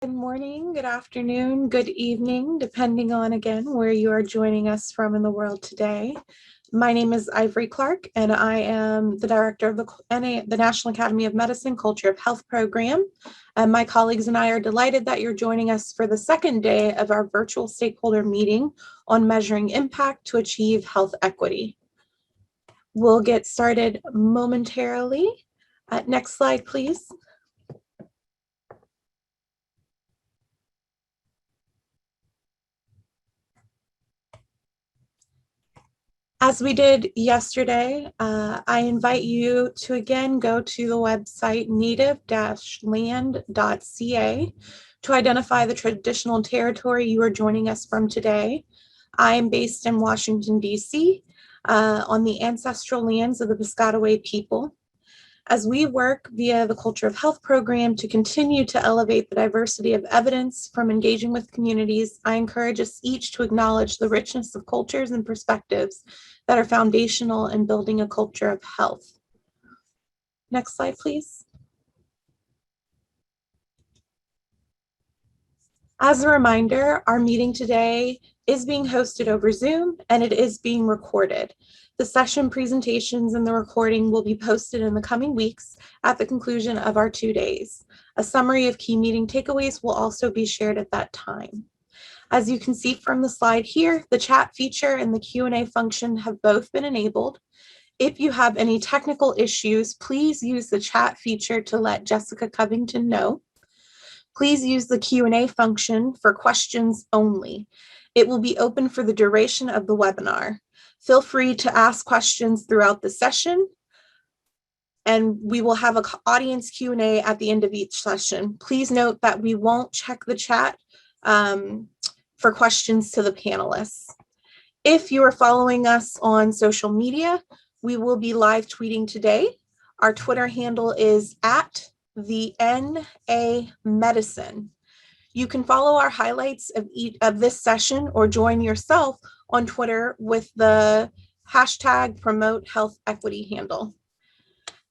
Good morning, good afternoon, good evening, depending on, again, where you are joining us from in the world today. My name is Ivory Clark, and I am the director of the National Academy of Medicine Culture of Health program. My colleagues and I are delighted that you're joining us for the second day of our virtual stakeholder meeting on measuring impact to achieve health equity. We'll get started momentarily. Next slide, please. As we did yesterday, I invite you to again go to the website native-land.ca to identify the traditional territory you are joining us from today. I am based in Washington, D.C., on the ancestral lands of the Piscataway people. As we work via the Culture of Health program to continue to elevate the diversity of evidence from engaging with communities, I encourage us each to acknowledge the richness of cultures and perspectives that are foundational in building a culture of health. Next slide, please. As a reminder, our meeting today is being hosted over Zoom and it is being recorded. The session presentations and the recording will be posted in the coming weeks at the conclusion of our 2 days. A summary of key meeting takeaways will also be shared at that time. As you can see from the slide here, the chat feature and the Q&A function have both been enabled. If you have any technical issues, please use the chat feature to let Jessica Covington know. Please use the Q&A function for questions only. It will be open for the duration of the webinar. Feel free to ask questions throughout the session, and we will have an audience Q&A at the end of each session. Please note that we won't check the chat for questions to the panelists. If you are following us on social media, we will be live tweeting today. Our Twitter handle is @the_NA_medicine. You can follow our highlights of this session or join yourself on Twitter with the #PromoteHealthEquity handle.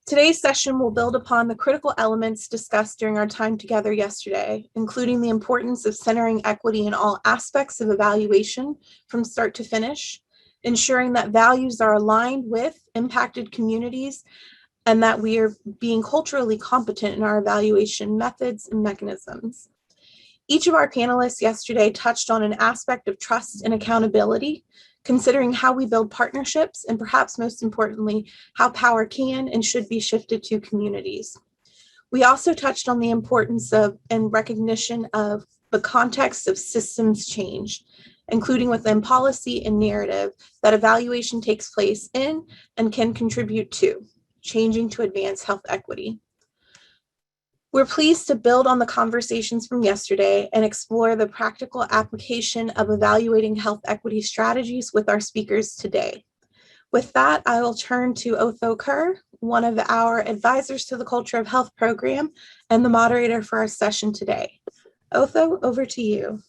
Today's session will build upon the critical elements discussed during our time together yesterday, including the importance of centering equity in all aspects of evaluation from start to finish, ensuring that values are aligned with impacted communities, and that we are being culturally competent in our evaluation methods and mechanisms. Each of our panelists yesterday touched on an aspect of trust and accountability, considering how we build partnerships, and perhaps most importantly, how power can and should be shifted to communities. We also touched on the importance of and recognition of the context of systems change, including within policy and narrative that evaluation takes place in and can contribute to changing to advance health equity. We're pleased to build on the conversations from yesterday and explore the practical application of evaluating health equity strategies with our speakers today. With that, I will turn to Otho Kerr, one of our advisors to the Culture of Health program and the moderator for our session today. Otho, over to you.